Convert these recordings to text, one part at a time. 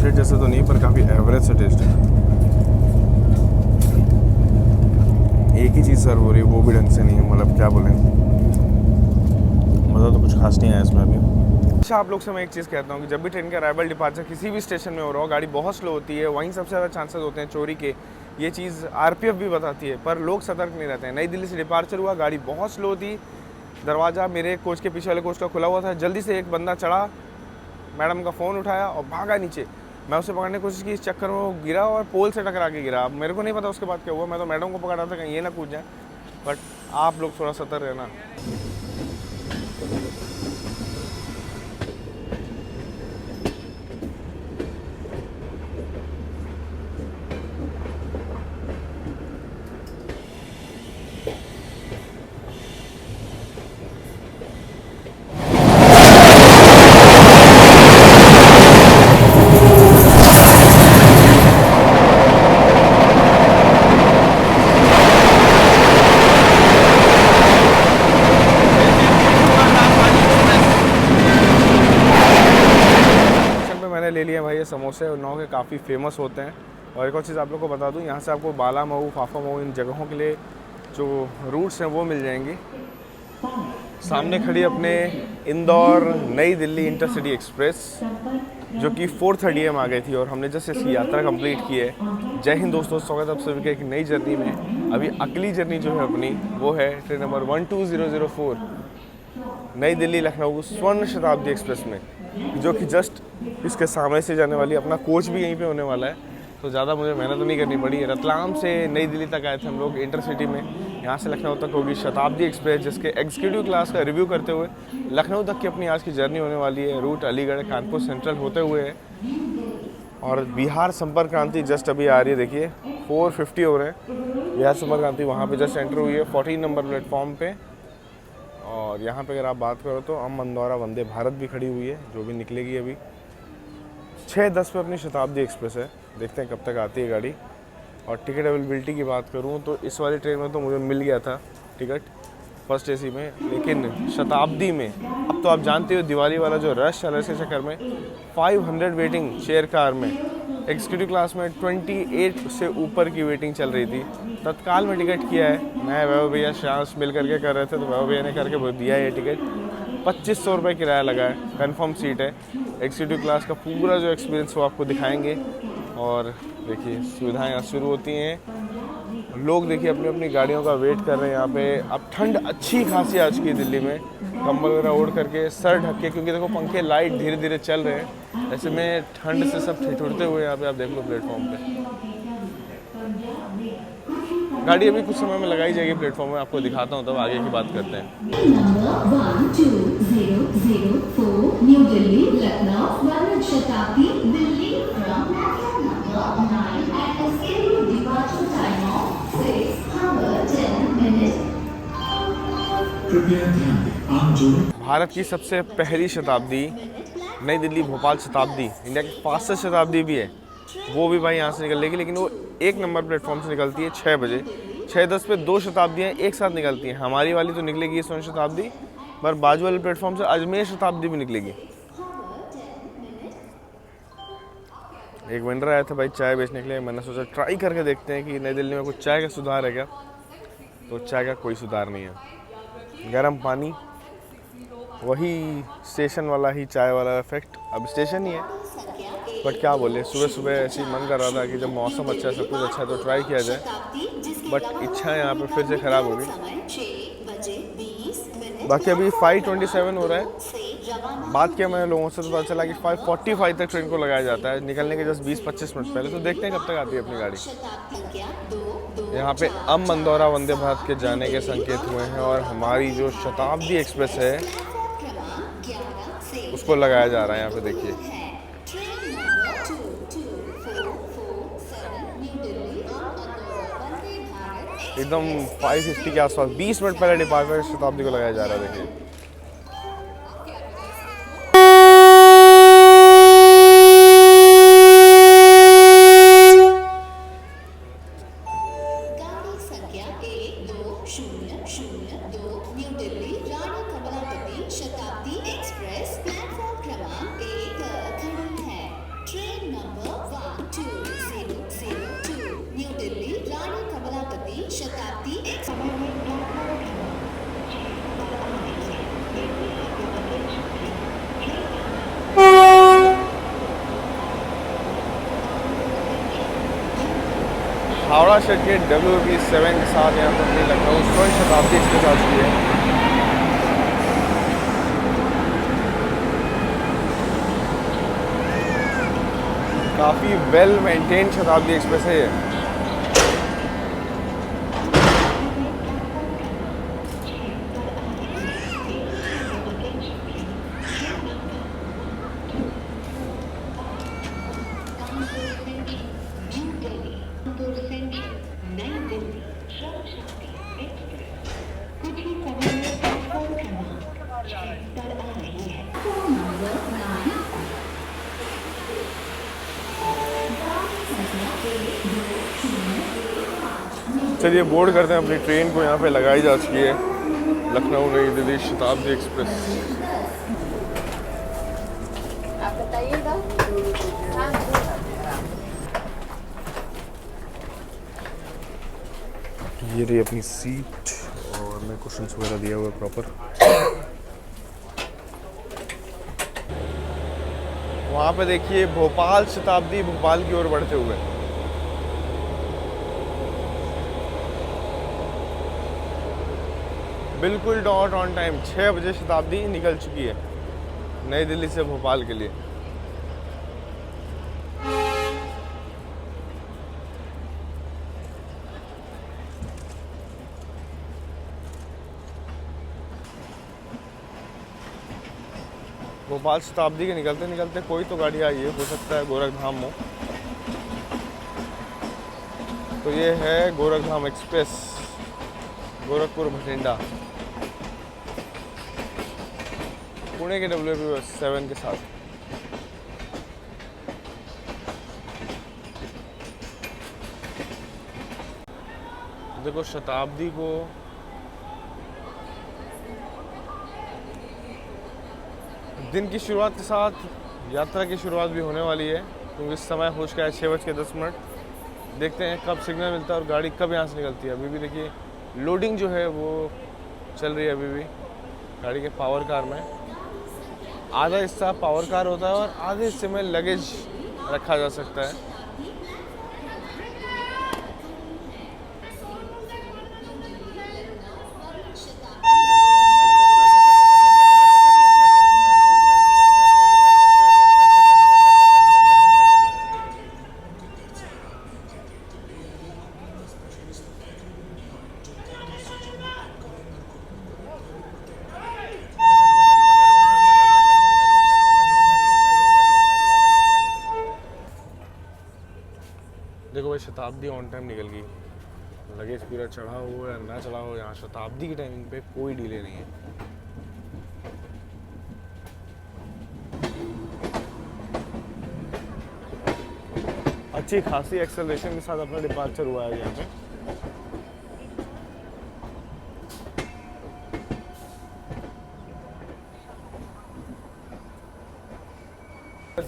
Chocolate जैसे तो नहीं, पर काफ़ी एवरेज सा टेस्ट है। एक ही चीज़ सर्व हो रही है, वो भी ढंग से नहीं है, मतलब क्या बोलें, मज़ा तो कुछ खास नहीं आया इसमें अभी। अच्छा, आप लोग से मैं एक चीज़ कहता हूँ कि जब भी ट्रेन का अराइवल डिपार्चर किसी भी स्टेशन में हो रहा हो, गाड़ी बहुत स्लो होती है, वहीं सबसे ज़्यादा चांसेस होते हैं चोरी के। ये चीज़ आरपीएफ भी बताती है, पर लोग सतर्क नहीं रहते हैं। नई दिल्ली से डिपार्चर हुआ, गाड़ी बहुत स्लो थी, दरवाज़ा मेरे कोच के पीछे वाले कोच का खुला हुआ था, जल्दी से एक बंदा चढ़ा, मैडम का फ़ोन उठाया और भागा नीचे। मैं उसे पकड़ने की कोशिश की, इस चक्कर में वो गिरा और पोल से टकरा के गिरा। अब मेरे को नहीं पता उसके बाद क्या हुआ, मैं तो मैडम को पकड़ रहा था कहीं ये ना कूद जाए, बट आप लोग थोड़ा सतर्क रहना। ले लिए भाई ये समोसे, उन्नाव के काफ़ी फेमस होते हैं। और एक और चीज़ आप लोग को बता दूं, यहाँ से आपको बाला मऊ, फाफा मऊ, इन जगहों के लिए जो रूट्स हैं वो मिल जाएंगी। सामने खड़ी अपने इंदौर नई दिल्ली इंटरसिटी एक्सप्रेस, जो कि 4:30 AM आ गई थी और हमने जस्ट इसकी यात्रा कंप्लीट की है। जय हिंद दोस्तों, स्वागत है आप सभी के एक नई जर्नी में। अभी अगली जर्नी जो है अपनी, वो है ट्रेन नंबर 12004 नई दिल्ली लखनऊ स्वर्ण शताब्दी एक्सप्रेस में, जो कि जस्ट इसके सामने से जाने वाली। अपना कोच भी यहीं पे होने वाला है, तो ज़्यादा मुझे मेहनत नहीं करनी पड़ी। रतलाम से नई दिल्ली तक आए थे हम लोग इंटरसिटी में, यहाँ से लखनऊ तक होगी शताब्दी एक्सप्रेस, जिसके एग्जीक्यूटिव क्लास का रिव्यू करते हुए लखनऊ तक की अपनी आज की जर्नी होने वाली है। रूट अलीगढ़ कानपुर सेंट्रल होते हुए है और बिहार संपर्क क्रांति जस्ट अभी आ रही है। देखिए 4:50 हो रहे हैं, बिहार संपर्क क्रांति वहाँ पे जस्ट एंटर हुई है 14 नंबर प्लेटफॉर्म पे। और यहाँ पे अगर आप बात करो तो अम मंदौरा वंदे भारत भी खड़ी हुई है, जो भी निकलेगी अभी 6:10 पे अपनी शताब्दी एक्सप्रेस है। देखते हैं कब तक आती है गाड़ी। और टिकट अवेलेबिलिटी की बात करूँ तो इस वाली ट्रेन में तो मुझे मिल गया था टिकट फर्स्ट एसी में, लेकिन शताब्दी में अब तो आप जानते हो दिवाली वाला जो रश है, इसके चक्कर में 500 वेटिंग शेयर कार में, एग्जीक्यूटिव क्लास में 28 से ऊपर की वेटिंग चल रही थी। तत्काल में टिकट किया है, मैं वैभव भैया श्यास मिल करके कर रहे थे, तो वैभव भैया ने करके दिया है ये टिकट। 2500 रुपये किराया लगा है, कन्फर्म सीट है। एग्जीक्यूटिव क्लास का पूरा जो एक्सपीरियंस वो आपको दिखाएंगे। और देखिए सुविधाएं यहाँ शुरू होती हैं, लोग देखिए अपनी अपनी गाड़ियों का वेट कर रहे हैं यहाँ पे। अब ठंड अच्छी खासी आ चुकी है दिल्ली में, कंबल वगैरह ओढ़ करके, सर ढक के, क्योंकि देखो पंखे लाइट धीरे धीरे चल रहे हैं, ऐसे में ठंड से सब ठिठुरते हुए यहाँ पे आप देख लो प्लेटफॉर्म पे। गाड़ी अभी कुछ समय में लगाई जाएगी प्लेटफॉर्म में, आपको दिखाता हूँ, तब आगे की बात करते हैं। न्यू दिल्ली लखनऊ स्वर्ण शताब्दी दिल्ली भारत की सबसे पहली शताब्दी नई दिल्ली भोपाल शताब्दी, इंडिया की फास्टेस्ट शताब्दी भी है, वो भी भाई यहाँ से निकल लेगी, लेकिन वो 1 नंबर प्लेटफॉर्म से निकलती है 6 बजे। 6:10 पे 2 शताब्दियाँ एक साथ निकलती हैं। हमारी वाली तो निकलेगी स्वर्ण शताब्दी, पर बाजू वाले प्लेटफॉर्म से अजमेर शताब्दी भी निकलेगी। एक वेंडर आया था भाई चाय बेचने के लिए, मैंने सोचा ट्राई करके देखते हैं कि नई दिल्ली में कुछ चाय का सुधार है क्या। तो चाय का कोई सुधार नहीं है, गर्म पानी, वही स्टेशन वाला ही चाय वाला इफेक्ट। अब स्टेशन ही है, बट क्या बोले, सुबह सुबह ऐसे मन कर रहा था कि जब मौसम अच्छा है, सब कुछ अच्छा है, तो ट्राई किया जाए, बट इच्छा यहाँ पर फिर से ख़राब हो गई। बाकी अभी 5:27 हो रहा है। बात किया मैंने लोगों से तो पता चला कि 5:45 तक ट्रेन को लगाया जाता है, निकलने के जस्ट 20-25 मिनट पहले। तो देखते हैं कब तक आती है अपनी गाड़ी। यहाँ पे अम मंदौरा वंदे भारत के जाने के संकेत हुए हैं और हमारी जो शताब्दी एक्सप्रेस है उसको लगाया जा रहा है यहाँ पे। देखिए एकदम 5:50 के आसपास 20 मिनट पहले डिपार्चर शताब्दी को लगाया जा रहा है। देखिए हावड़ा सर्किट WP7 के साथ यहाँ पर अपनी लखनऊ 16 शताब्दी एक्सप्रेस आ चुकी है। काफ़ी वेल मेंटेन शताब्दी एक्सप्रेस है ये। चलिए बोर्ड करते हैं अपनी ट्रेन को। यहाँ पे लगाई जा चुकी है लखनऊ नई दिल्ली शताब्दी एक्सप्रेस। आप बताइएगा। ये रही अपनी सीट और मैं क्वेश्चंस वगैरह दिया हुआ है प्रॉपर। वहाँ पे देखिए भोपाल शताब्दी भोपाल की ओर बढ़ते हुए। बिल्कुल डॉट ऑन टाइम 6 बजे शताब्दी निकल चुकी है नई दिल्ली से भोपाल के लिए। भोपाल शताब्दी के निकलते निकलते कोई तो गाड़ी आई है, हो सकता है गोरखधाम हो। तो ये है गोरखधाम एक्सप्रेस, गोरखपुर भटिंडा, पुणे के WP7 के साथ। देखो शताब्दी को दिन की शुरुआत के साथ यात्रा की शुरुआत भी होने वाली है, क्योंकि इस समय हो चुका है 6:10। देखते हैं कब सिग्नल मिलता है और गाड़ी कब यहाँ से निकलती है। अभी भी देखिए लोडिंग जो है वो चल रही है अभी भी गाड़ी के पावर कार में। आधा हिस्सा पावर कार होता है और आधे हिस्से में लगेज रखा जा सकता है। देखो भाई शताब्दी ऑन टाइम निकल गई। लगेज पूरा चढ़ा हो या ना चढ़ा हो, यहाँ शताब्दी की टाइमिंग पे कोई डिले नहीं है। अच्छी खासी एक्सेलरेशन के साथ अपना डिपार्चर हुआ है यहाँ पे।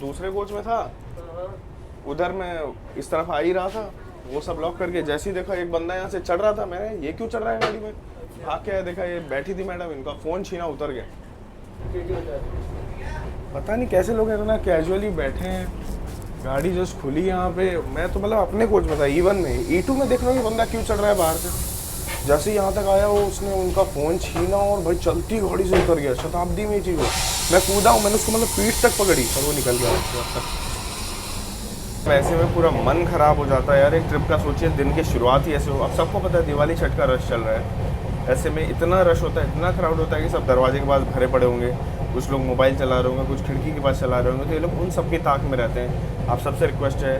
दूसरे कोच में था, उधर मैं इस तरफ आ ही रहा था, वो सब लॉक करके जैसे ही देखा एक बंदा यहाँ से चढ़ रहा था, मैंने ये क्यों चढ़ रहा है गाड़ी में, भाग के आया, देखा ये बैठी थी मैडम, इनका फ़ोन छीना, उतर गया। पता नहीं कैसे लोग इतना कैजुअली बैठे हैं। गाड़ी जस्ट खुली यहाँ पे, मैं तो मतलब अपने कोच में था E1 में, E2 में देख रहा हूँ कि बंदा क्यों चढ़ रहा है बाहर से। जैसे ही यहाँ तक आया वो उसने उनका फ़ोन छीना और भाई चलती गाड़ी से उतर गया। शताब्दी में ये चीज़ हो, मैं कूदा हूँ, मैंने उसको मतलब पीठ तक पकड़ी और वो निकल गया। वैसे में पूरा मन ख़राब हो जाता है यार एक ट्रिप का। सोचिए दिन की शुरुआत ही ऐसे हो। अब सबको पता है दिवाली छठ का रश चल रहा है, ऐसे में इतना रश होता है, इतना क्राउड होता है कि सब दरवाजे के पास भरे पड़े होंगे, कुछ लोग मोबाइल चला रहे होंगे, कुछ खिड़की के पास चला रहे होंगे, तो ये लोग उन सब की ताक में रहते हैं। आप सबसे रिक्वेस्ट है,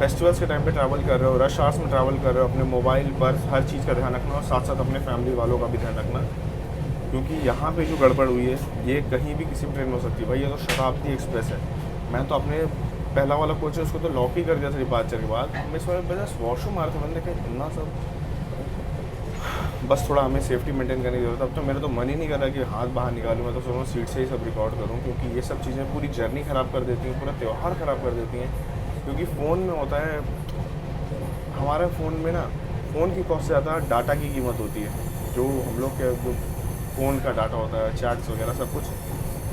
फेस्टिवल्स के टाइम पे ट्रैवल कर रहे हो, रश आवर्स में ट्रैवल कर रहे हो, अपने मोबाइल पर हर चीज़ का ध्यान रखना और साथ साथ अपने फैमिली वालों का भी ध्यान रखना, क्योंकि यहाँ पे जो गड़बड़ हुई है ये कहीं भी किसी भी ट्रेन में हो सकती है। भाई ये तो शताब्दी एक्सप्रेस है। मैं तो अपने पहला वाला कोच है उसको तो लॉक ही कर दिया था डिपार्चर के बाद। मैं इस वजह वॉशरूम मारा था, मैंने देखा इतना सब, बस थोड़ा हमें सेफ्टी मेंटेन करने की जरूरत है। अब तो मेरा तो मन ही नहीं कर रहा कि हाथ बाहर निकालूँ, मैं तो सोच रहा हूँ सीट से ही सब रिकॉर्ड करूँ, क्योंकि ये सब चीज़ें पूरी जर्नी ख़राब कर देती हैं, पूरा त्यौहार ख़राब कर देती हैं। क्योंकि फ़ोन में होता है, हमारे फ़ोन में ना फ़ोन की कॉस्ट से ज़्यादा डाटा की कीमत होती है। जो हम लोग के जो फ़ोन का डाटा होता है, चैट्स वगैरह सब कुछ,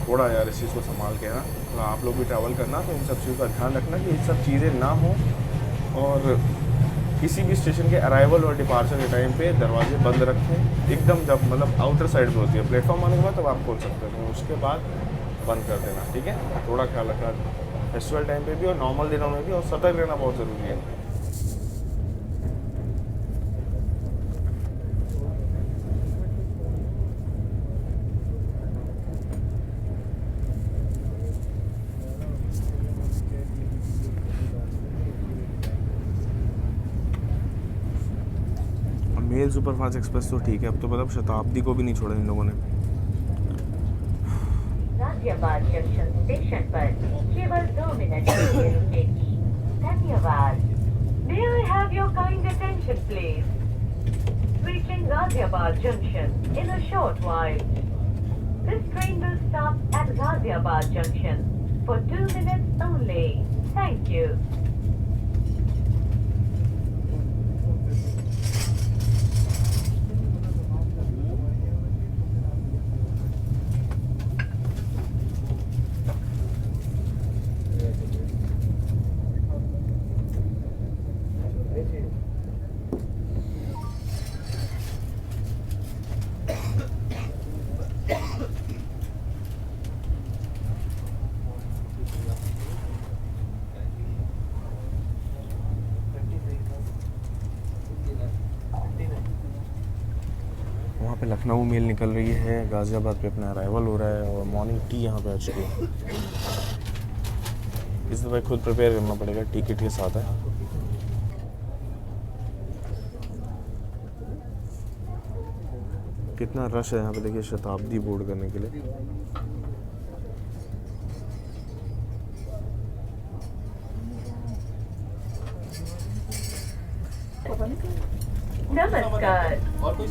थोड़ा यार इस चीज़ को संभाल के ना, थोड़ा आप लोग भी ट्रैवल करना तो इन सब चीज़ों का ध्यान रखना कि ये सब चीज़ें ना हो और किसी भी स्टेशन के अराइवल और डिपार्चर के टाइम पे दरवाजे बंद रखें, एकदम जब मतलब आउटर साइड पे होती है प्लेटफॉर्म आने के बाद तब आप खोल सकते हो, उसके बाद बंद कर देना, ठीक है। थोड़ा ख्याल रखना फेस्टिवल टाइम पे भी और नॉर्मल दिनों में भी, और सतर्क रहना बहुत ज़रूरी है। मेल सुपरफास्ट एक्सप्रेस तो ठीक है, अब तो मतलब शताब्दी को भी नहीं छोड़ा इन लोगों ने। गाजियाबाद जंक्शन स्टेशन पर केवल 2 मिनट के लिए रुकेगी। धन्यवाद। May I have your kind attention, please? Reaching Ghaziabad Junction in a short while. This train will stop at Ghaziabad Junction for 2 minutes only. Thank you. वहाँ पे लखनऊ मेल निकल रही है, गाज़ियाबाद पे अपना अराइवल हो रहा है और मॉर्निंग टी यहाँ पे आ चुकी है। इस दफ़ा खुद प्रिपेयर करना पड़ेगा, टिकट के साथ है। कितना रश है यहाँ पे देखिए शताब्दी बोर्ड करने के लिए। Namaskar.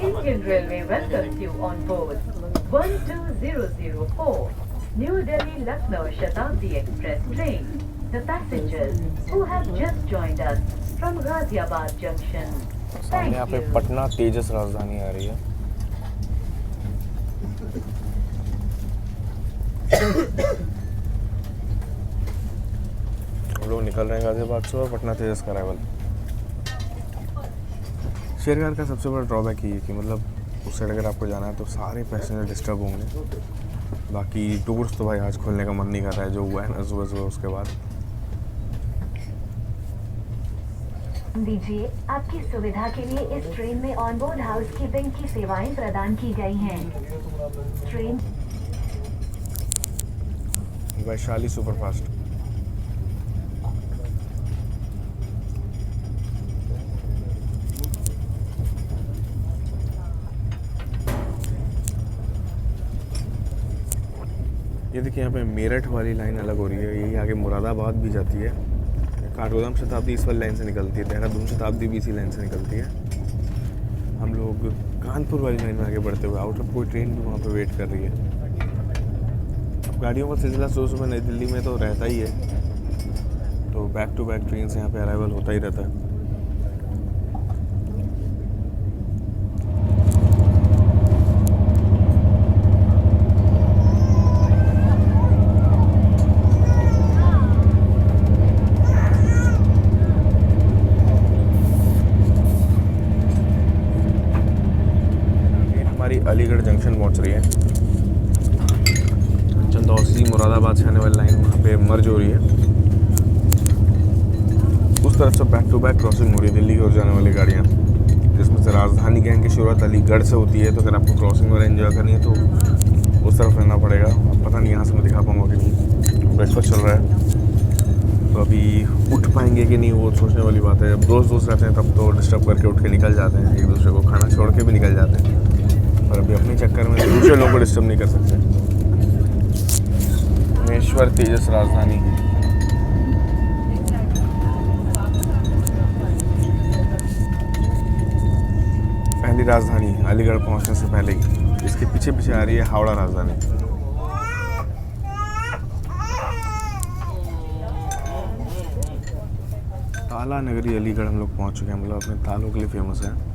Indian Railway welcomes you on board 12004 New Delhi Lucknow Shatabdi Express train. The passengers who have just joined us from Ghaziabad Junction. सामने यहाँ पे पटना तेजस राजधानी आ रही है। हम लोग निकल रहे हैं गाज़ियाबाद से और पटना तेजस का अराइवल। शेरगार का सबसे बड़ा ड्रॉबैक ये है कि मतलब उस साइड अगर आपको जाना है तो सारे पैसेंजर डिस्टर्ब होंगे। बाकी टूर्स तो भाई आज खोलने का मन नहीं कर रहा है, जो हुआ है ना सुबह सुबह उसके बाद। दीजिए, आपकी सुविधा के लिए इस ट्रेन में ऑनबोर्ड हाउसकीपिंग की सेवाएं प्रदान की गई हैं। Train Vaishali superfast. ये देखिए यहाँ पे मेरठ वाली लाइन अलग हो रही है, यही आगे मुरादाबाद भी जाती है। काठगोदाम शताब्दी इस वाली लाइन से निकलती है, देहरादून शताब्दी भी इसी लाइन से निकलती है। हम लोग कानपुर वाली लाइन में आगे बढ़ते हुए, आउट ऑफ कोई ट्रेन भी वहाँ पे वेट कर रही है। अब गाड़ियों का सिलसिला सुबह नई दिल्ली में तो रहता ही है, तो बैक टू बैक ट्रेन से यहाँ पे अराइवल होता ही रहता है। अलीगढ़ जंक्शन पहुंच रही है। चंदौसी मुरादाबाद से आने वाली लाइन वहाँ पे मर्ज हो रही है। उस तरफ से बैक टू बैक क्रॉसिंग हो रही है दिल्ली की ओर जाने वाली गाड़ियाँ, जिसमें से राजधानी गैंग की शुरुआत अलीगढ़ से होती है। तो अगर आपको क्रॉसिंग और एंजॉय करनी है तो उस तरफ रहना पड़ेगा। अब पता नहीं यहाँ से मैं दिखा पाऊँगा कि नहीं, ब्रेकफास्ट चल रहा है तो अभी उठ पाएंगे कि नहीं वो सोचने वाली बात है। जब दोस्त रहते हैं तब तो डिस्टर्ब करके उठ के निकल जाते हैं, एक दूसरे को खाना छोड़ के भी निकल जाते हैं, और अभी अपने चक्कर में दूसरे लोगों को डिस्टर्ब नहीं कर सकते। रामेश्वर तेजस राजधानी। पहली राजधानी अलीगढ़ पहुंचने से पहले ही, इसके पीछे पीछे आ रही है हावड़ा राजधानी। ताला नगरी अलीगढ़ हम लोग पहुंच चुके हैं, मतलब अपने तालों के लिए फेमस है।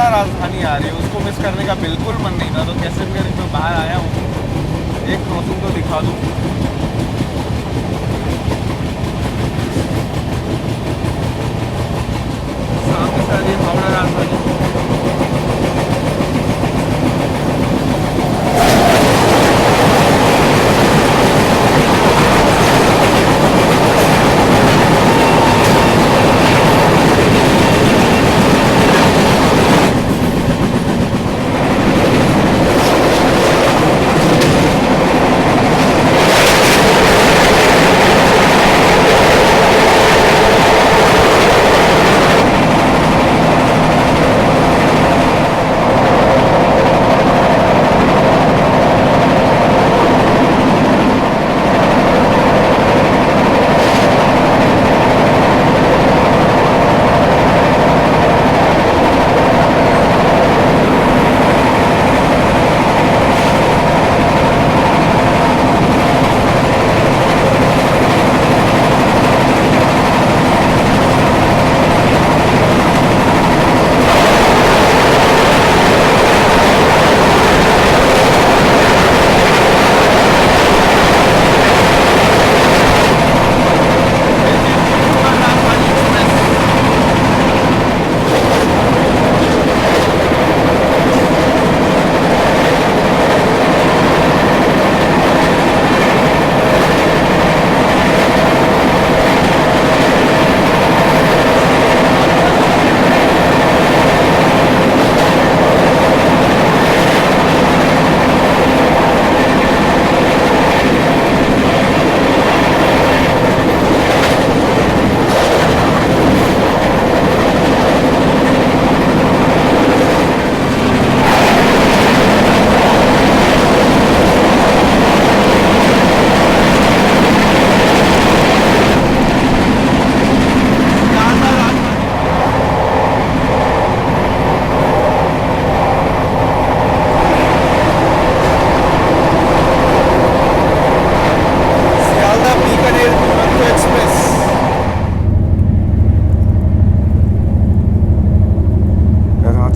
हावड़ा राजधानी आ रही है, उसको मिस करने का बिल्कुल मन नहीं था, तो कैसे भी करके मैं बाहर आया हूँ। एक क्रॉसिंग तो दिखा दूँ। सामने से आ रही है हावड़ा राजधानी।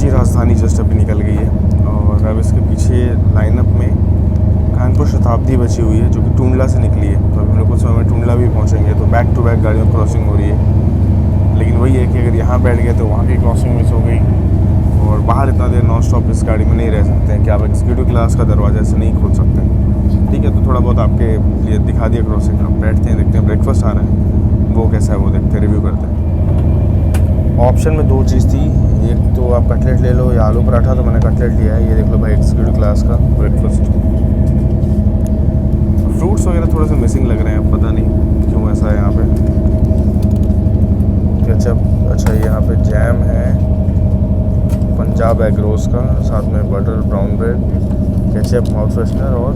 राजधानी जस्ट अभी निकल गई है और अब इसके पीछे लाइनअप में कानपुर शताब्दी बची हुई है जो कि टुंडला से निकली है। तो अभी हम लोग कुछ समय में टुंडला भी पहुंचेंगे, तो बैक टू बैक गाड़ियों क्रॉसिंग हो रही है। लेकिन वही है कि अगर यहाँ बैठ गए तो वहाँ की क्रॉसिंग मिस हो गई और बाहर इतना देर नॉन स्टॉप इस गाड़ी में नहीं रह सकते हैं कि आप एग्जीक्यूटिव क्लास का दरवाजा ऐसे नहीं खोल सकते। ठीक है, तो थोड़ा बहुत आपके लिए दिखा दिया क्रॉसिंग। आप बैठते हैं, देखते हैं ब्रेकफास्ट आ रहा है, वो कैसा है वो देखते हैं, रिव्यू करते हैं। ऑप्शन में दो चीज़ थी, एक तो आप कटलेट ले लो या आलू पराठा, तो मैंने कटलेट लिया है। ये देख लो भाई, एग्जीक्यूटिव क्लास का ब्रेकफास्ट। फ्रूट्स वगैरह थोड़े से मिसिंग लग रहे हैं, पता नहीं क्यों ऐसा है यहाँ पे। केचप, अच्छा यहाँ पे जैम है पंजाब एग रोज का, साथ में butter brown bread, ketchup, mouth freshener, और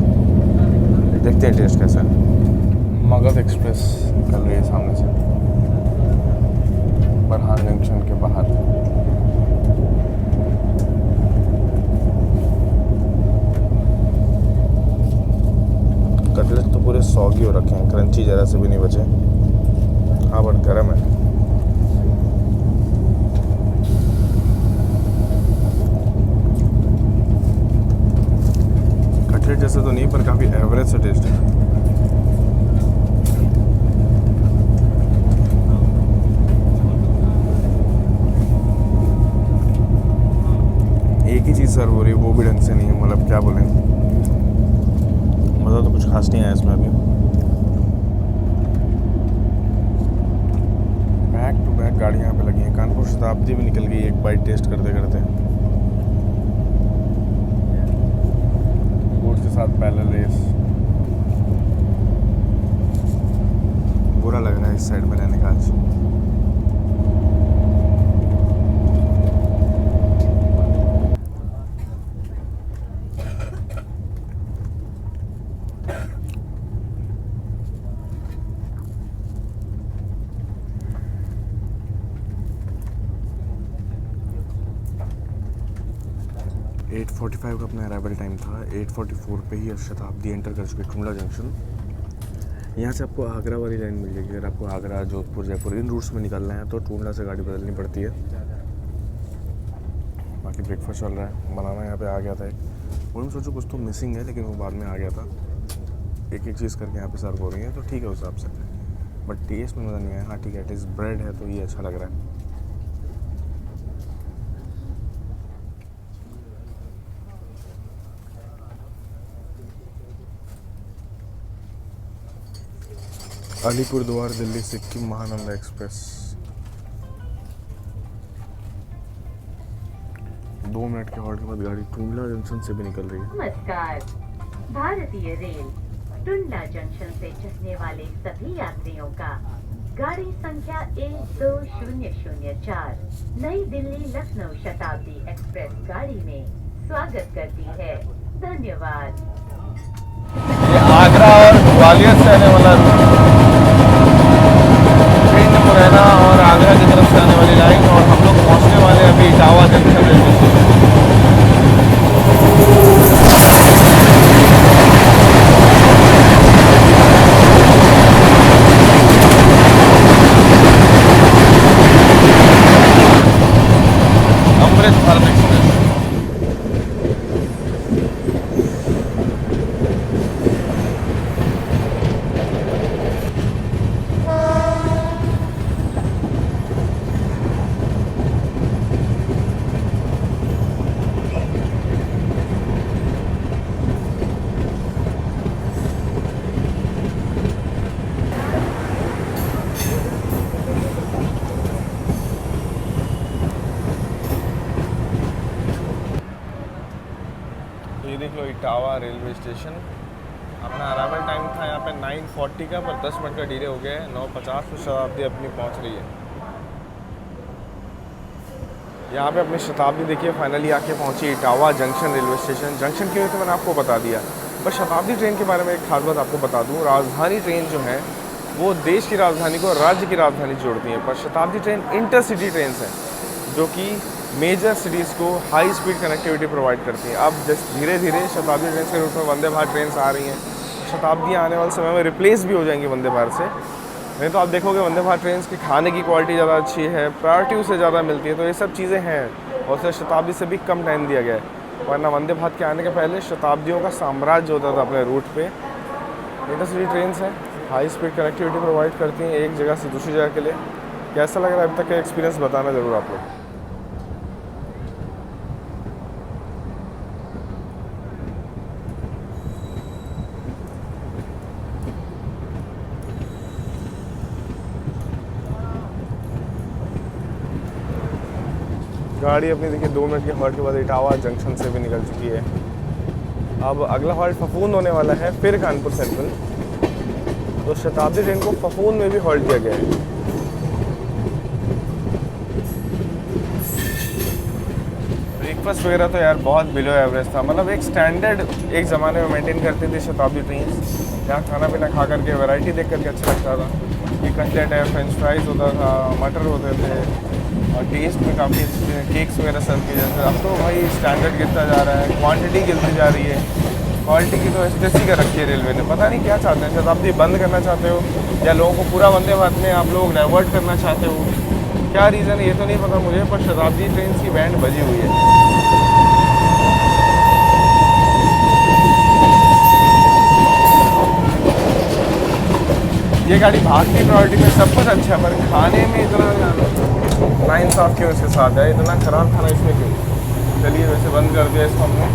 देखते हैं टेस्ट कैसा है। मगध एक्सप्रेस निकल रही है सामने से, बरहान जंक्शन के बाहर। कटलेट तो पूरे सॉगी हो रखे हैं, क्रंची जरा से भी नहीं बचे। हाँ बट गर्म है। कटलेट जैसे तो नहीं, पर काफ़ी एवरेज से टेस्ट है। एक ही चीज़ सर्व हो रही है, वो भी ढंग से नहीं है, मतलब क्या बोलें, मज़ा तो कुछ खास नहीं आया इसमें अभी। बैक टू बैक गाड़ी यहाँ पे लगी है। कानपुर शताब्दी भी निकल गई एक बाइट टेस्ट करते करते। बोर्ड के साथ पैरेलल रेस। बुरा लग रहा है इस साइड में रहने का आज। एट 45 का अपना अराइवल टाइम था। 8:44 पे ही शताब्दी एंटर कर चुके टुंडला जंक्शन। यहाँ से आपको आगरा वाली लाइन मिल जाएगी। अगर आपको आगरा, जोधपुर, जयपुर इन रूट्स में निकलना है तो टुंडला से गाड़ी बदलनी पड़ती है। बाकी ब्रेकफास्ट चल रहा है। बनाना यहाँ पे आ गया था एक, वो मैं सोचो कुछ तो मिसिंग है, लेकिन वो बाद में आ गया था। एक एक चीज़ करके यहाँ पे सर्व हो रही है, तो ठीक है उस हिसाब से, बट टेस्ट में मज़ा नहीं आया। हाँ ठीक है, टेस्ट ब्रेड है तो ये अच्छा लग रहा है। अलीपुरद्वार दिल्ली सिक्किम महानंदा एक्सप्रेस 2 मिनट के हॉल्ट के बाद गाड़ी टुंडला जंक्शन से भी निकल रही है। नमस्कार। भारतीय रेल टुंडला जंक्शन से चढ़ने वाले सभी यात्रियों का गाड़ी संख्या 12004 नई दिल्ली लखनऊ शताब्दी एक्सप्रेस गाड़ी में स्वागत करती है। धन्यवाद। ये आगरा और ग्वालियर से आने वाला ट्रेन में मुरैना और आगरा की तरफ से आने वाली लाइन, और हम लोग पहुंचने वाले अभी Etawah junction railway station. Amrit Bharat express. ये देख लो इटावा रेलवे स्टेशन। अपना अराइवल टाइम था यहाँ पे 9:40 का, पर 10 मिनट का डिले हो गया है। 9:50 में शताब्दी अपनी पहुँच रही है। यहाँ पे अपनी शताब्दी देखिए फाइनली आके पहुँची Etawah junction railway station. Junction की वजह से मैंने आपको बता दिया, पर शताब्दी ट्रेन के बारे में एक खास बात आपको बता दूँ। राजधानी ट्रेन जो है वो देश की राजधानी को राज्य की राजधानी जोड़ती है, पर शताब्दी ट्रेन इंटरसिटी ट्रेन है जो कि मेजर सिटीज़ को हाई स्पीड कनेक्टिविटी प्रोवाइड करती हैं। अब जैसे धीरे धीरे शताब्दी ट्रेन के रूप में वंदे भारत ट्रेन आ रही हैं। शताब्दियाँ आने वाले समय में रिप्लेस भी हो जाएंगी वंदे भारत से। नहीं तो आप देखोगे वंदे भारत ट्रेन की खाने की क्वालिटी ज़्यादा अच्छी है, प्रायोरिटी उससे ज़्यादा मिलती है, तो ये सब चीज़ें हैं। और उसे शताब्दी से भी कम टाइम दिया गया है, वरना वंदे भारत के आने के पहले शताब्दियों का साम्राज्य होता था अपने रूट पर। इंटरसिटी ट्रेन है, हाई स्पीड कनेक्टिविटी प्रोवाइड करती हैं एक जगह से दूसरी जगह के लिए। कैसा लग रहा है अभी तक का एक्सपीरियंस बताना ज़रूर आप लोग। गाड़ी अपनी देखिए 2 मिनट के हॉल्ट के बाद इटावा जंक्शन से भी निकल चुकी है। अब अगला हॉल्ट फफूंद होने वाला है, फिर कानपुर सेंट्रल। तो शताब्दी ट्रेन को फफूंद में भी हॉल्ट दिया गया है। ब्रेकफास्ट वगैरह तो यार बहुत बिलो एवरेज था, मतलब एक स्टैंडर्ड एक ज़माने में मेंटेन करती थी शताब्दी ट्रेन। यहाँ खाना पीना खा करके वैरायटी देख करके अच्छा लगता था। ये कटलेट है, फ्रेंच फ्राइज होता था, मटर होते थे, और टेस्ट में काफ़ी अच्छे केक्स वगैरह सर्व किए जाते हैं। अब तो भाई स्टैंडर्ड गिरता जा रहा है, क्वांटिटी गिरती जा रही है। क्वालिटी की तो एसटेसी का रखी है रेलवे ने, पता नहीं क्या चाहते हैं। शताब्दी बंद करना चाहते हो या लोगों को पूरा वंदे भारत में आप लोग डाइवर्ट करना चाहते हो, क्या रीज़न है ये तो नहीं पता मुझे, पर शताब्दी ट्रेन की बैंड बजी हुई है। ये गाड़ी भाग की प्रायोरिटी में सब कुछ अच्छा है, पर खाने में इतना नाइंसाफ क्यों इसके साथ है, इतना ख़राब खाना इसमें क्यों। चलिए वैसे बंद कर दिया इसको हमने,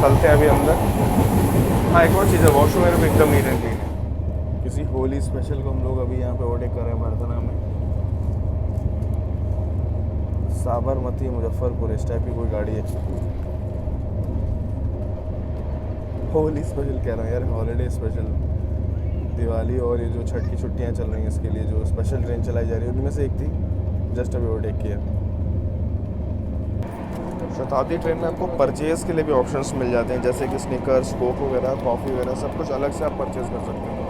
चलते हैं अभी अंदर। हाँ एक और चीज़ है, वॉशरूम मेरे को एकदम नीट एंड क्लीन है। किसी होली स्पेशल को हम लोग अभी यहाँ पे ओवरटेक कर रहे हैं बर्तना में। साबरमती मुजफ्फरपुर इस टाइप की कोई गाड़ी है। होली स्पेशल कह रहा हूँ यार, हॉलीडे स्पेशल। दिवाली और ये जो छठ की छुट्टियाँ चल रही हैं इसके लिए जो स्पेशल ट्रेन चलाई जा रही है उनमें से एक थी, जस्ट अभी ओवरटेक किया। शताब्दी ट्रेन में आपको परचेज़ के लिए भी ऑप्शंस मिल जाते हैं, जैसे कि स्निकर्स, कोक वगैरह, कॉफ़ी वगैरह, सब कुछ अलग से आप परचेज़ कर सकते हैं।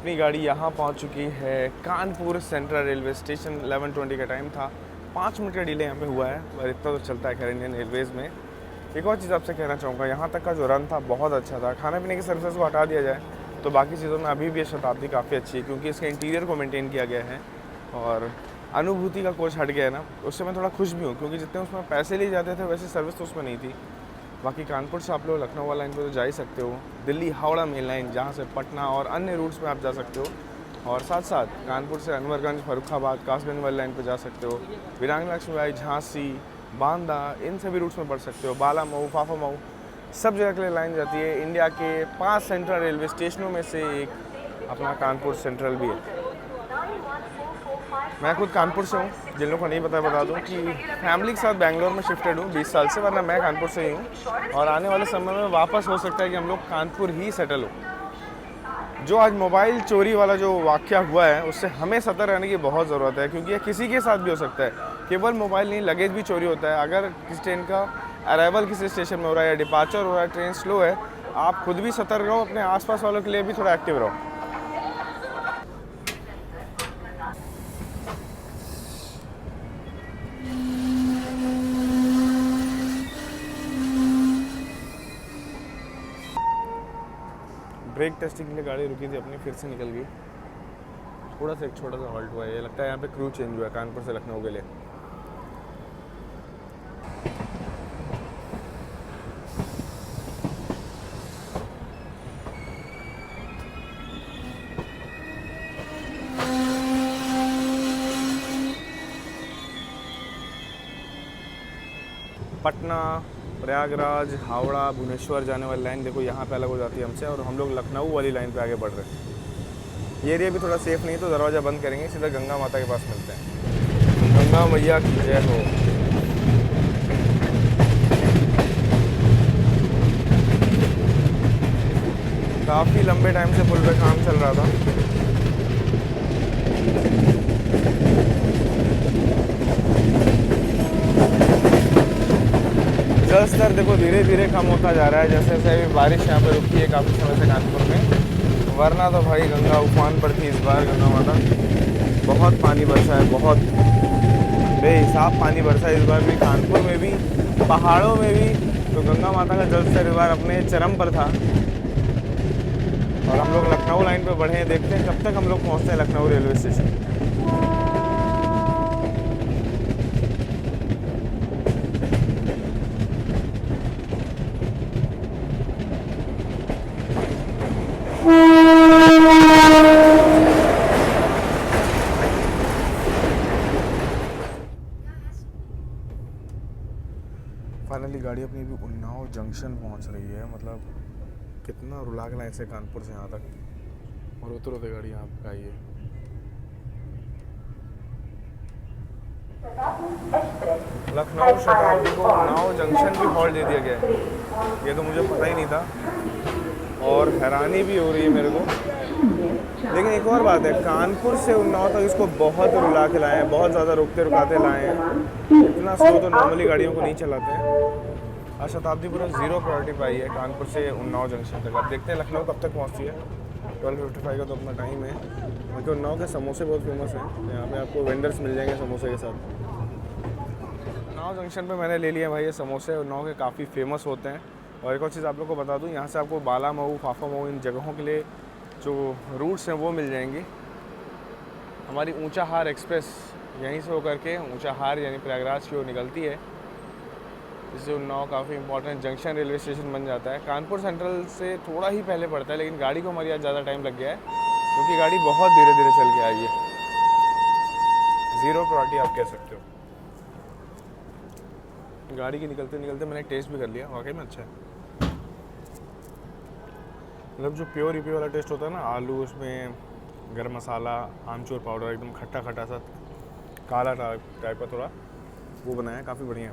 अपनी गाड़ी यहाँ पहुँच चुकी है कानपुर सेंट्रल रेलवे स्टेशन। 11:20 का टाइम था, 5 मिनट का डिले यहाँ पे हुआ है, और इतना तो चलता है खैर इंडियन एयरवेज़ में। एक और चीज़ आपसे कहना चाहूँगा, यहाँ तक का जो रन था बहुत अच्छा था। खाने पीने की सर्विसेज को हटा दिया जाए तो बाकी चीज़ों में अभी भी ये शताब्दी काफ़ी अच्छी है, क्योंकि इसके इंटीरियर को मेंटेन किया गया है। और अनुभूति का कोच हट गया है ना, उससे मैं थोड़ा खुश भी हूँ, क्योंकि जितने उसमें पैसे लिए जाते थे वैसे सर्विस तो उसमें नहीं थी। बाकी कानपुर से आप लोग लखनऊ वाला लाइन पे तो जा ही सकते हो, दिल्ली हावड़ा मेन लाइन जहाँ से पटना और अन्य रूट्स में आप जा सकते हो, और साथ साथ कानपुर से अनवरगंज, फर्रुखाबाद, कासगंज वाली लाइन पे जा सकते हो, वीरांगना लक्ष्मीबाई, झांसी, बांदा, इन सभी रूट्स में बढ़ सकते हो। बाला मऊ, फाफा मऊ, सब जगह के लिए लाइन जाती है। इंडिया के 5 सेंट्रल रेलवे स्टेशनों में से एक अपना कानपुर सेंट्रल भी है। मैं खुद कानपुर से हूँ, जिन लोगों को नहीं पता बता दूँ कि फैमिली के साथ बैंगलोर में शिफ्टेड हूँ 20 साल से, वरना मैं कानपुर से ही हूँ, और आने वाले समय में वापस हो सकता है कि हम लोग कानपुर ही सेटल हो। जो आज मोबाइल चोरी वाला जो वाक़या हुआ है, उससे हमें सतर्क रहने की बहुत ज़रूरत है, क्योंकि ये किसी के साथ भी हो सकता है। केवल मोबाइल नहीं, लगेज भी चोरी होता है। अगर किसी ट्रेन का अराइवल किसी स्टेशन में हो रहा है या डिपार्चर हो रहा है, ट्रेन स्लो है, आप खुद भी सतर्क रहो, अपने आसपास वालों के लिए भी थोड़ा एक्टिव रहो। ब्रेक टेस्टिंग के लिए गाड़ी रुकी थी अपनी, फिर से निकल गई। थोड़ा सा एक छोटा सा हॉल्ट हुआ है, ये लगता है यहाँ पे क्रू चेंज हुआ है कानपुर से लखनऊ के लिए। पटना, प्रयागराज, हावड़ा, भुवनेश्वर जाने वाली लाइन देखो यहाँ पे अलग हो जाती है हमसे, और हम लोग लखनऊ वाली लाइन पे आगे बढ़ रहे हैं। ये एरिया भी थोड़ा सेफ नहीं, तो दरवाज़ा बंद करेंगे, सीधा गंगा माता के पास मिलते हैं। गंगा मैया की जय हो। काफ़ी लंबे टाइम से पुल पे काम चल रहा था। जल स्तर देखो धीरे धीरे कम होता जा रहा है, जैसे जैसे अभी बारिश यहाँ पे रुकी है काफ़ी समय से कानपुर में, वरना तो भाई गंगा उफान पर थी इस बार। गंगा माता बहुत पानी बरसा है, बहुत बेहिसाब पानी बरसा है इस बार भी, कानपुर में भी, पहाड़ों में भी। तो गंगा माता का जल स्तर इस बार अपने चरम पर था, और हम लोग लखनऊ लाइन पे बढ़े हैं। देखते हैं कब तक हम लोग पहुँचते हैं लखनऊ रेलवे स्टेशन। फाइनली गाड़ी अपनी भी उन्नाव जंक्शन पहुंच रही है। मतलब कितना रुला के लाइन से कानपुर से यहाँ तक, और उतरो तो गाड़ी यहाँ पे आई है। लखनऊ शताब्दी को उन्नाव जंक्शन भी हॉल्ट दे दिया गया है, ये तो मुझे पता ही नहीं था, और हैरानी भी हो रही है मेरे को। लेकिन एक और बात है, कानपुर से उन्नाव तक इसको बहुत रुला के लाए हैं, बहुत ज़्यादा रुकते रुकाते लाए हैं। इतना स्लो तो नॉर्मली गाड़ियों को नहीं चलाते हैं। और शताब्दी पूरा 0 प्रायोरिटी पाई है कानपुर से उन्नाव जंक्शन तक। अब देखते हैं लखनऊ कब तक पहुँचती है। 12:55 का तो अपना टाइम है। क्योंकि उन्नाव के समोसे बहुत फेमस हैं, यहाँ पे आपको वेंडर्स मिल जाएंगे समोसे के साथ। उन्नाव जंक्शन पे मैंने ले लिया भाई ये समोसे, उन्नाव के काफ़ी फेमस होते हैं। और एक और चीज़ आप लोग को बता दूँ, यहाँ से आपको बाला मऊ, फाफा मऊ, इन जगहों के लिए जो रूट्स हैं वो मिल जाएंगी। हमारी ऊंचाहार एक्सप्रेस यहीं से होकर के ऊंचाहार यानी प्रयागराज की ओर निकलती है, जिससे उन्नाव काफ़ी इंपॉर्टेंट जंक्शन रेलवे स्टेशन बन जाता है। कानपुर सेंट्रल से थोड़ा ही पहले पड़ता है, लेकिन गाड़ी को हमारी आज ज़्यादा टाइम लग गया है, क्योंकि गाड़ी बहुत धीरे धीरे चल के आई है। 0 प्रायोरिटी आप कह सकते हो। गाड़ी के निकलते निकलते मैंने टेस्ट भी कर लिया, वाकई में अच्छा है। मतलब जो प्योर यूपी वाला टेस्ट होता है ना, आलू उसमें, गरम मसाला, आमचूर पाउडर, एकदम खट्टा खट्टा सा काला टाइप का थोड़ा वो बनाया है, काफ़ी बढ़िया।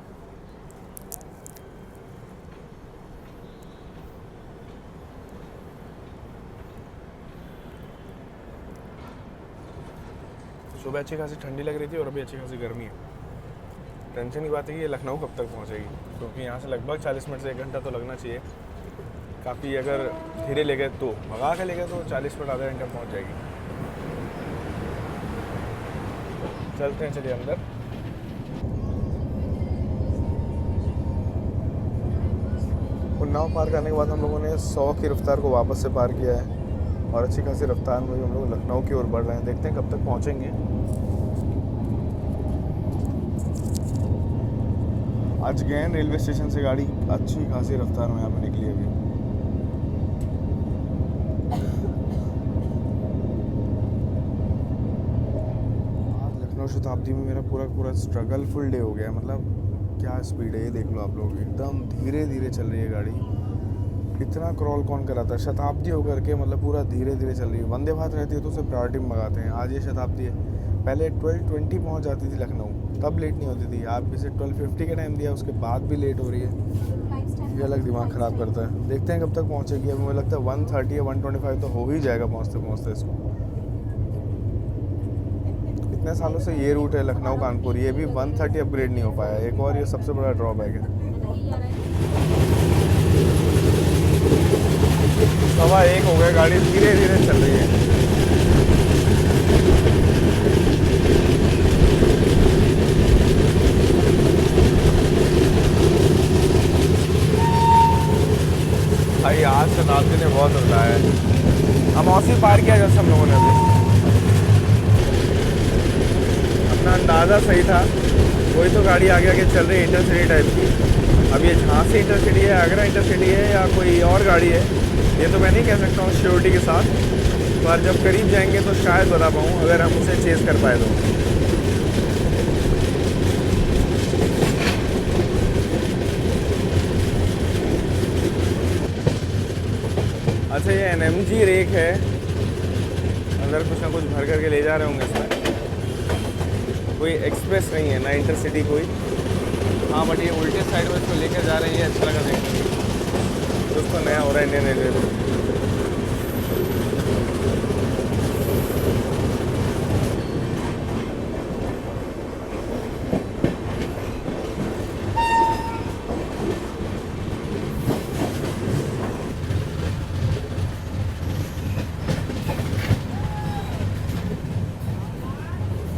सुबह अच्छी खासी ठंडी लग रही थी और अभी अच्छी खासी गर्मी है। टेंशन की बात है कि ये लखनऊ कब तक पहुंचेगी, क्योंकि यहाँ से लगभग 40 मिनट से 1 घंटा तो लगना चाहिए। काफ़ी अगर धीरे ले गए तो, भगा के ले गए तो 40 मिनट आधा घंटा पहुँच जाएगी। चलते हैं, चलिए अंदर। उन्नाव पार करने के बाद हम लोगों ने 100 की रफ्तार को वापस से पार किया है और अच्छी खासी रफ्तार में हम लोग लखनऊ की ओर बढ़ रहे हैं। देखते हैं कब तक पहुँचेंगे। आज गए रेलवे स्टेशन से गाड़ी अच्छी खासी रफ्तार में यहाँ पे निकली अभी। आज लखनऊ शताब्दी में मेरा पूरा स्ट्रगल फुल डे हो गया। मतलब क्या स्पीड है ये देख लो आप लोग, एकदम धीरे धीरे चल रही है गाड़ी। इतना क्रॉल कौन कराता है, शताब्दी होकर के मतलब पूरा धीरे धीरे चल रही है। वंदे भारत रहती है तो उसे प्रायोरिटी में मंगाते हैं, आज ये शताब्दी है। पहले 12:20 पहुँच जाती थी लखनऊ, तब लेट नहीं होती थी। आप इसे 12:50 का टाइम दिया, उसके बाद भी लेट हो रही है। ये अलग दिमाग ख़राब करता है। देखते हैं कब तक पहुँचेगी। अभी मुझे लगता है 130 या 125 तो हो ही जाएगा पहुँचते पहुँचते इसको। इतने सालों से ये रूट है लखनऊ कानपुर, ये भी 130 अपग्रेड नहीं हो पाया। एक और ये सबसे बड़ा ड्रॉबैक है। 1:15 हो गया, गाड़ी धीरे धीरे चल रही है। भाई आज शताब्दी ने बहुत रुलाया है। हम औसी पार किया जैसे हम लोगों ने अभी, अपना अंदाज़ा सही था। वही तो गाड़ी आगे आगे चल रही है इंटरसिटी टाइप की। अब ये झांसी इंटरसिटी है, आगरा इंटरसिटी है या कोई और गाड़ी है ये तो मैं नहीं कह सकता हूँ श्योरिटी के साथ, पर जब करीब जाएंगे तो शायद बता पाऊँ अगर हम उसे चेज़ कर पाए तो। अच्छा ये NMG रेक है, अंदर कुछ ना कुछ भर करके ले जा रहे होंगे इसमें। कोई एक्सप्रेस नहीं है ना इंटरसिटी कोई। हाँ बट ये उल्टे साइड में इसको लेकर जा रही है, अच्छा लगा देखने। कुछ तो नया हो रहा है इंडियन रेलवे में।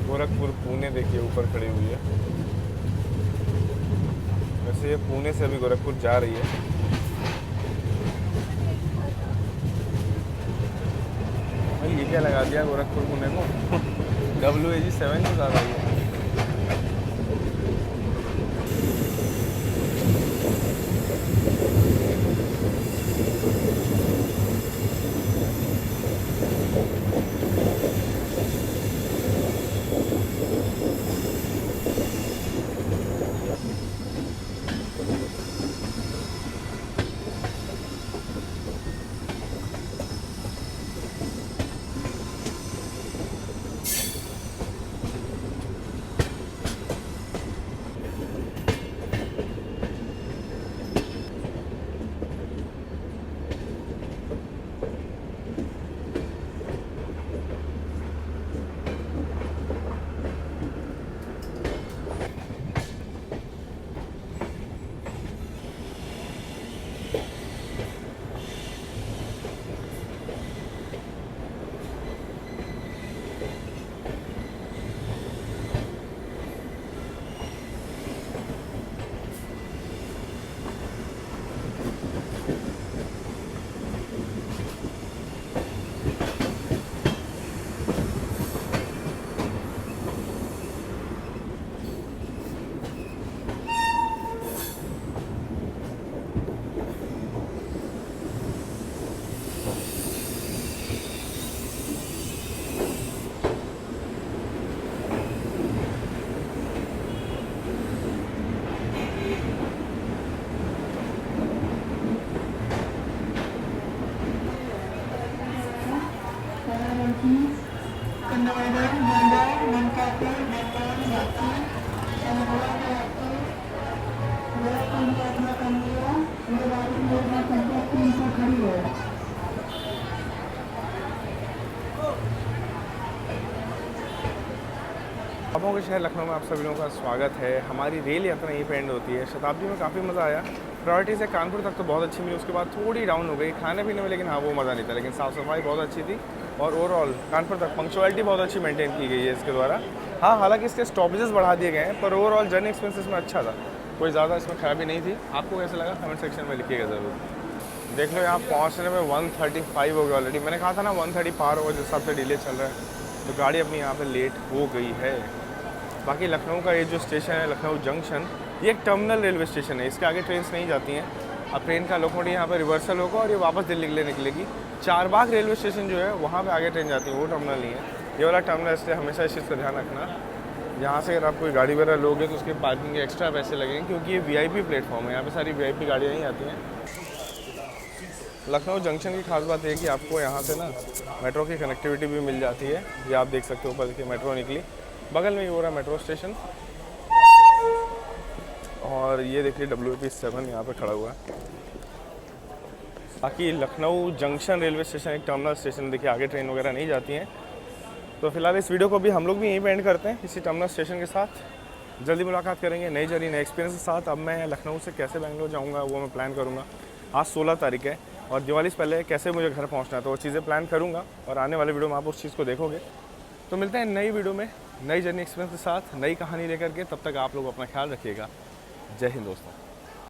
गोरखपुर पुणे देखिए ऊपर खड़ी हुई है। वैसे ये पुणे से अभी गोरखपुर जा रही है। भाई ये क्या लगा दिया गोरखपुर पुणे को WAG7 तो ज़्यादा ही है। ख्वाबों के शहर लखनऊ में आप सभी लोगों का स्वागत है। हमारी रेल यात्रा यहीं पे एंड होती है। शताब्दी में काफ़ी मज़ा आया। प्रायोरिटी से कानपुर तक तो बहुत अच्छी मिली, उसके बाद थोड़ी डाउन हो गई खाने पीने में, लेकिन हाँ वो मज़ा नहीं था। लेकिन साफ़ सफाई बहुत अच्छी थी और ओवरऑल कानपुर तक पंक्चुअलिटी बहुत अच्छी मेंटेन की गई है इसके द्वारा। हाँ, हालांकि इसके स्टॉपेजेस बढ़ा दिए गए हैं, पर ओवरऑल जर्नी एक्सपीरियंस इसमें अच्छा था, कोई ज़्यादा इसमें खराबी नहीं थी। आपको कैसा लगा कमेंट सेक्शन में लिखिएगा ज़रूर। देख लो यहाँ पहुँचने में 1:35 हो गया ऑलरेडी। मैंने कहा था ना 1:30 पार होगा, जिस हिसाब से डिले चल रहा है तो गाड़ी अपनी यहाँ पे लेट हो गई है। बाकी लखनऊ का ये जो स्टेशन है लखनऊ जंक्शन, ये एक टर्मिनल रेलवे स्टेशन है। इसके आगे ट्रेन नहीं जाती हैं। अब ट्रेन का लोकोमोटिव यहाँ पे रिवर्सल होगा और ये वापस दिल्ली के लिए निकलेगी। चारबाग रेलवे स्टेशन जो है वहाँ पे आगे ट्रेन जाती है, वो टर्मिनल नहीं है, ये वाला टर्मिनल। इसलिए हमेशा इस चीज़ का ध्यान रखना। यहाँ से अगर आप कोई गाड़ी वगैरह लोगे तो उसके पार्किंग के एक्स्ट्रा पैसे लगेंगे, क्योंकि ये VIP प्लेटफॉर्म है। यहाँ पे सारी VIP गाड़ियाँ ही आती हैं। लखनऊ जंक्शन की खास बात है कि आपको यहाँ से ना मेट्रो की कनेक्टिविटी भी मिल जाती है। ये आप देख सकते हो, ऊपर देखिए मेट्रो निकली, बगल में ही हो रहा मेट्रो स्टेशन। और ये देखिए WP7 यहाँ पे खड़ा हुआ है। बाकी लखनऊ जंक्शन रेलवे स्टेशन एक टर्मिनल स्टेशन, देखिए आगे ट्रेन वगैरह नहीं जाती हैं। तो फिलहाल इस वीडियो को भी हम लोग भी यहीं पे एंड करते हैं, इसी टर्मिनल स्टेशन के साथ। जल्दी मुलाकात करेंगे नई जर्नी नए एक्सपीरियंस के साथ। अब मैं लखनऊ से कैसे बेंगलोर जाऊँगा वो मैं प्लान करूँगा। आज 16 तारीख है और दिवाली से पहले कैसे मुझे घर पहुँचना है, तो वो चीज़ें प्लान करूँगा और आने वाले वीडियो में आप उस चीज़ को देखोगे। तो मिलते हैं नई वीडियो में नई जर्नी एक्सपीरियंस के साथ, नई कहानी लेकर के। तब तक आप लोग अपना ख्याल रखिएगा। जय हिंद दोस्तों।